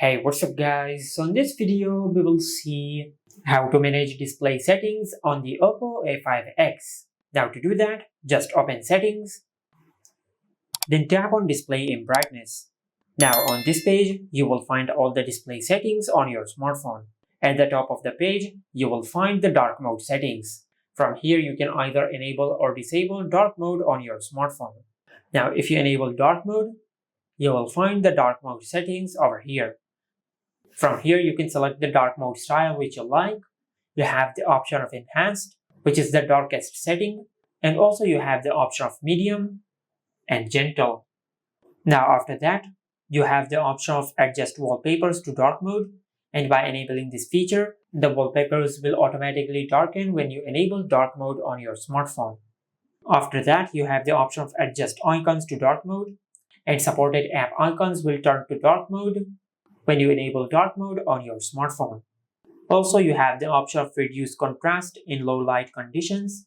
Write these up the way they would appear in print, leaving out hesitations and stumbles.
Hey, what's up guys? So in this video, we will see how to manage display settings on the Oppo A5x. Now to do that, just open settings, then tap on display in brightness. Now on this page, you will find all the display settings on your smartphone. At the top of the page, you will find the dark mode settings. From here, you can either enable or disable dark mode on your smartphone. Now if you enable dark mode, you will find the dark mode settings over here. From here, you can select the dark mode style which you like. You have the option of enhanced, which is the darkest setting, and also you have the option of medium and gentle. Now after that, you have the option of adjust wallpapers to dark mode, and by enabling this feature, the wallpapers will automatically darken when you enable dark mode on your smartphone. After that, you have the option of adjust icons to dark mode, and supported app icons will turn to dark mode when you enable dark mode on your smartphone. Also, you have the option of reduce contrast in low light conditions.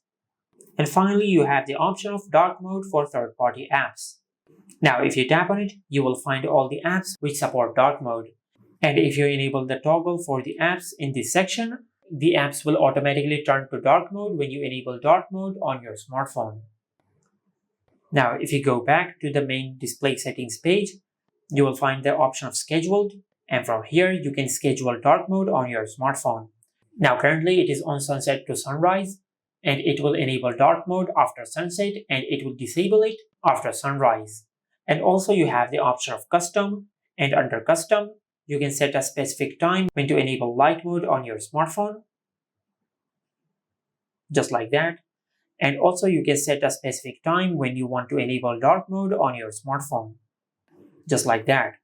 And finally, you have the option of dark mode for third-party apps. Now, if you tap on it, you will find all the apps which support dark mode. And if you enable the toggle for the apps in this section, the apps will automatically turn to dark mode when you enable dark mode on your smartphone. Now, if you go back to the main display settings page, you will find the option of scheduled, and from here you can schedule dark mode on your smartphone. Now currently it is on sunset to sunrise, and it will enable dark mode after sunset and it will disable it after sunrise. And also you have the option of custom, and under custom you can set a specific time when to enable light mode on your smartphone, just like that. And also you can set a specific time when you want to enable dark mode on your smartphone, just like that.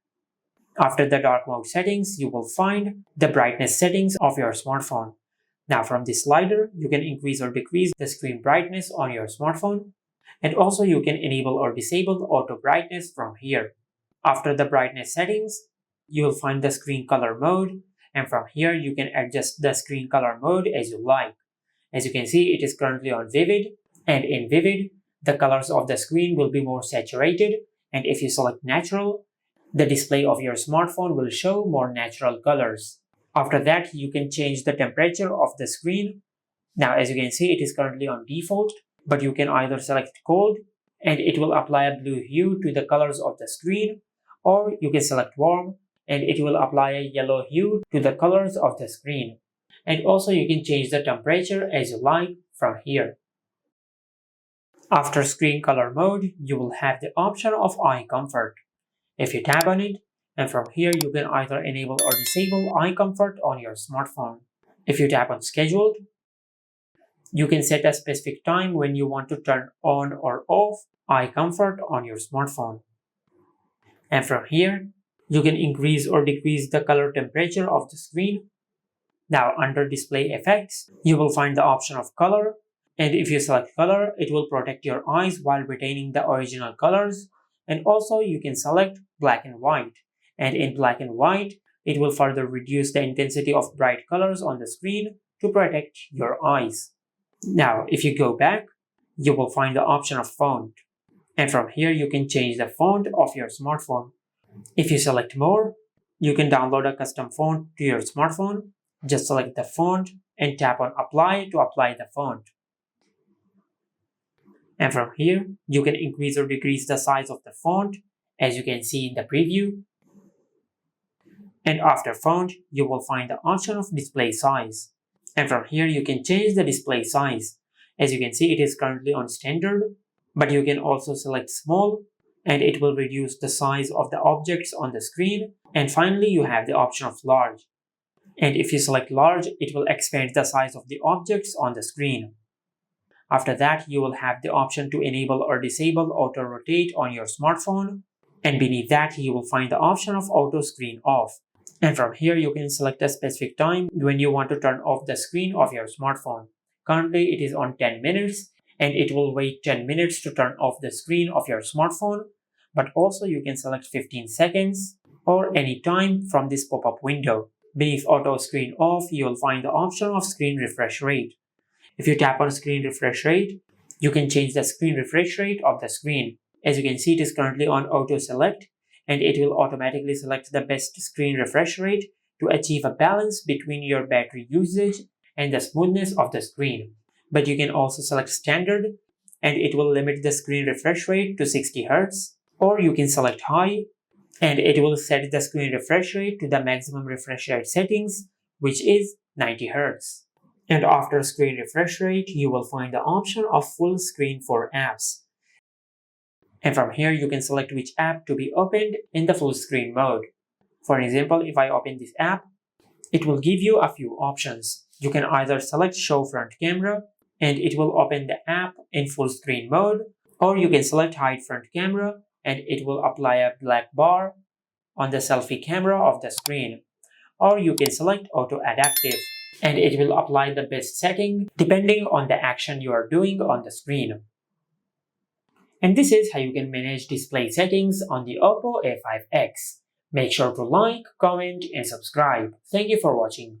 After the dark mode settings, you will find the brightness settings of your smartphone. Now from this slider, you can increase or decrease the screen brightness on your smartphone, and also you can enable or disable auto brightness from here. After the brightness settings, you will find the screen color mode, and from here you can adjust the screen color mode as you like. As you can see, it is currently on vivid, and in vivid, the colors of the screen will be more saturated, and if you select natural, the display of your smartphone will show more natural colors. After that, you can change the temperature of the screen. Now, as you can see, it is currently on default, but you can either select cold and it will apply a blue hue to the colors of the screen, or you can select warm and it will apply a yellow hue to the colors of the screen. And also you can change the temperature as you like from here. After screen color mode, you will have the option of eye comfort. If you tap on it, and from here you can either enable or disable eye comfort on your smartphone. If you tap on scheduled, you can set a specific time when you want to turn on or off eye comfort on your smartphone. And from here, you can increase or decrease the color temperature of the screen. Now under display effects, you will find the option of color, and if you select color, it will protect your eyes while retaining the original colors. And also you can select black and white, and in black and white it will further reduce the intensity of bright colors on the screen to protect your eyes. Now if you go back, you will find the option of font, and from here you can change the font of your smartphone. If you select more, you can download a custom font to your smartphone. Just select the font and tap on apply to apply the font. And from here, you can increase or decrease the size of the font, as you can see in the preview. And after font, you will find the option of display size. And from here, you can change the display size. As you can see, it is currently on standard, but you can also select small, and it will reduce the size of the objects on the screen. And finally, you have the option of large. And if you select large, it will expand the size of the objects on the screen. After that, you will have the option to enable or disable auto rotate on your smartphone, and beneath that you will find the option of auto screen off. And from here you can select a specific time when you want to turn off the screen of your smartphone. Currently it is on 10 minutes, and it will wait 10 minutes to turn off the screen of your smartphone, but also you can select 15 seconds or any time from this pop-up window. Beneath auto screen off, you will find the option of screen refresh rate. If you tap on screen refresh rate, you can change the screen refresh rate of the screen. As you can see, it is currently on auto select, and it will automatically select the best screen refresh rate to achieve a balance between your battery usage and the smoothness of the screen. But you can also select standard, and it will limit the screen refresh rate to 60 Hz, or you can select high, and it will set the screen refresh rate to the maximum refresh rate settings, which is 90 Hz. And after screen refresh rate, you will find the option of full screen for apps. And from here, you can select which app to be opened in the full screen mode. For example, if I open this app, it will give you a few options. You can either select show front camera, and it will open the app in full screen mode, or you can select hide front camera, and it will apply a black bar on the selfie camera of the screen. Or you can select auto adaptive, and it will apply the best setting depending on the action you are doing on the screen. And this is how you can manage display settings on the Oppo A5x. Make sure to like, comment, and subscribe. Thank you for watching.